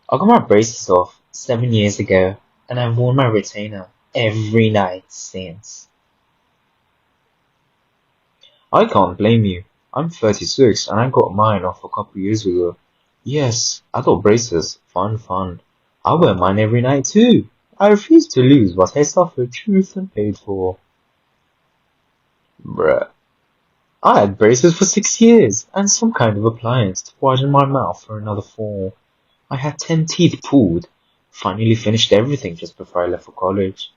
I got my braces off 7 years ago, and I've worn my retainer every night since. I can't blame you. I'm 36 and I got mine off a couple years ago. Yes, adult braces. Fun, fun. I wear mine every night too. I refuse to lose what I suffered, truth and paid for. Bruh. I had braces for 6 years and some kind of appliance to widen my mouth for another 4. I had 10 teeth pulled. Finally finished everything just before I left for college.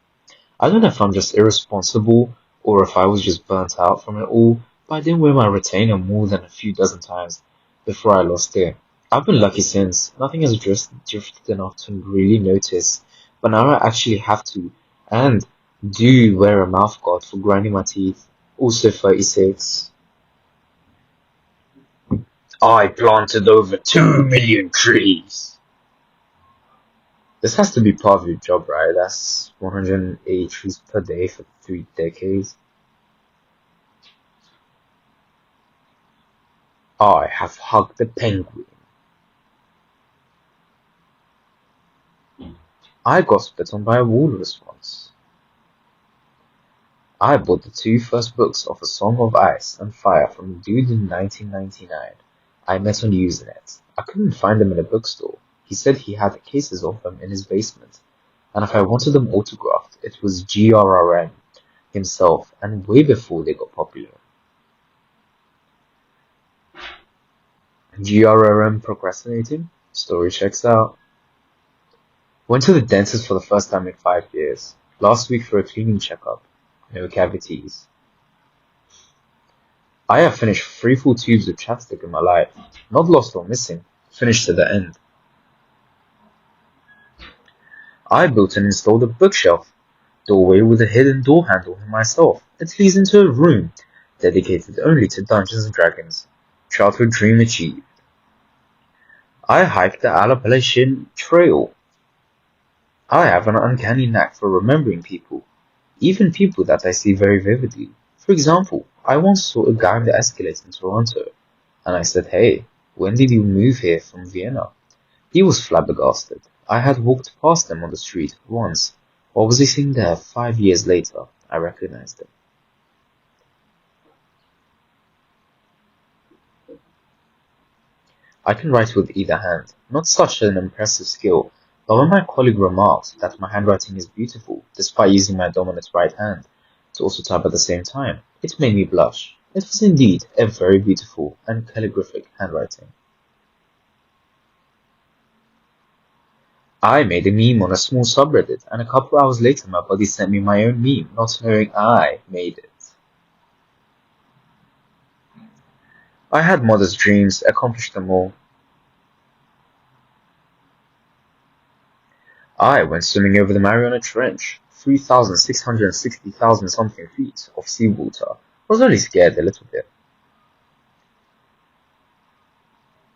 I don't know if I'm just irresponsible or if I was just burnt out from it all, but I didn't wear my retainer more than a few dozen times before I lost it. I've been lucky since. Nothing has drifted enough to really notice, but now I actually have to, and do wear a mouth guard for grinding my teeth. Also 36. I planted over 2 million trees. This has to be part of your job, right? That's 180 trees per day for 3 decades. I have hugged a penguin. I got spit on by a walrus once. I bought the 2 first books of A Song of Ice and Fire from a dude in 1999 I met on Usenet. I couldn't find them in a bookstore. He said he had cases of them in his basement, and if I wanted them autographed, it was GRRM himself, and way before they got popular. GRRM procrastinating? Story checks out. Went to the dentist for the first time in 5 years. Last week for a cleaning checkup. No cavities. I have finished 3 full tubes of chapstick in my life. Not lost or missing. Finished to the end. I built and installed a bookshelf. Doorway with a hidden door handle myself. It leads into a room dedicated only to Dungeons and Dragons. Childhood dream achieved. I hiked the Appalachian Trail. I have an uncanny knack for remembering people, even people that I see very vividly. For example, I once saw a guy on the escalator in Toronto, and I said, "Hey, when did you move here from Vienna?" He was flabbergasted. I had walked past him on the street once. What was he seeing there 5 years later? I recognized him. I can write with either hand, not such an impressive skill, but when my colleague remarked that my handwriting is beautiful, despite using my dominant right hand to also type at the same time, it made me blush. It was indeed a very beautiful and calligraphic handwriting. I made a meme on a small subreddit, and a couple hours later my buddy sent me my own meme, not knowing I made it. I had modest dreams, accomplished them all. I went swimming over the Mariana Trench, 3,660,000 something feet of seawater. Was only scared a little bit.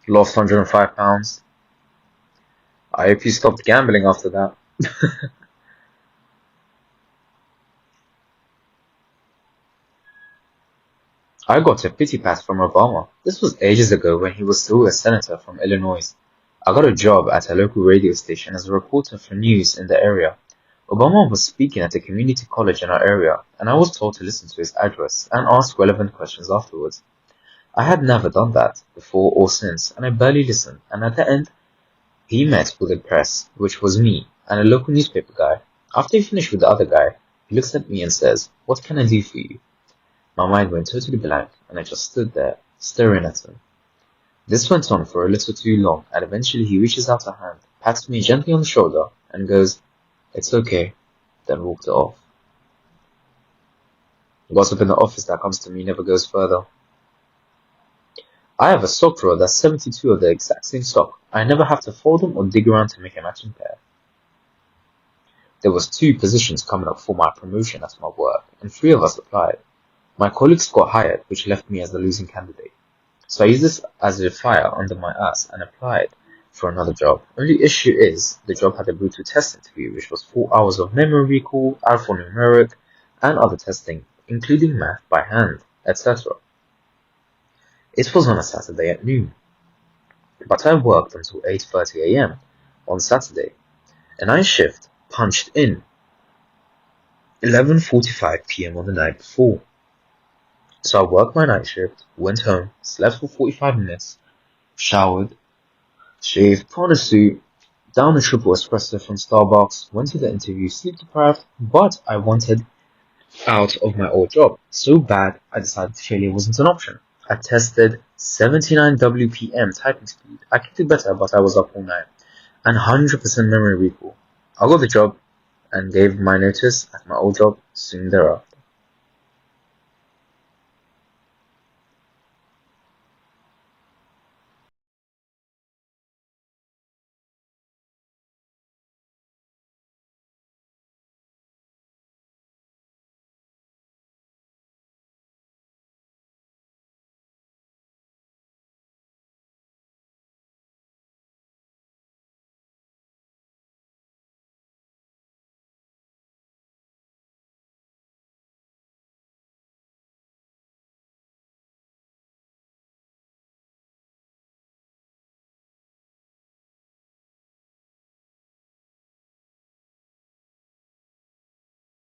Lost 105 pounds. I hope you stopped gambling after that. I got a pity pat from Obama. This was ages ago when he was still a senator from Illinois. I got a job at a local radio station as a reporter for news in the area. Obama was speaking at a community college in our area, and I was told to listen to his address and ask relevant questions afterwards. I had never done that before or since, and I barely listened, and at the end, he met with the press, which was me, and a local newspaper guy. After he finished with the other guy, he looks at me and says, "What can I do for you?" My mind went totally blank, and I just stood there, staring at him. This went on for a little too long, and eventually he reaches out a hand, pats me gently on the shoulder, and goes, "It's okay," then walked off. Gossip in the office that comes to me never goes further. I have a sock drawer that's 72 of the exact same sock. I never have to fold them or dig around to make a matching pair. There was 2 positions coming up for my promotion at my work, and 3 of us applied. My colleagues got hired, which left me as the losing candidate. So I used this as a fire under my ass and applied for another job. Only issue is, the job had a brutal test interview, which was 4 hours of memory recall, alphanumeric, and other testing, including math by hand, etc. It was on a Saturday at noon, but I worked until 8:30 a.m. on Saturday. A night shift punched in 11:45 p.m. on the night before. So I worked my night shift, went home, slept for 45 minutes, showered, shaved, put on a suit, down a triple espresso from Starbucks, went to the interview, sleep deprived, but I wanted out of my old job. So bad, I decided failure wasn't an option. I tested 79 WPM typing speed. I could do better, but I was up all night. And 100% memory recall. I got the job and gave my notice at my old job soon thereafter.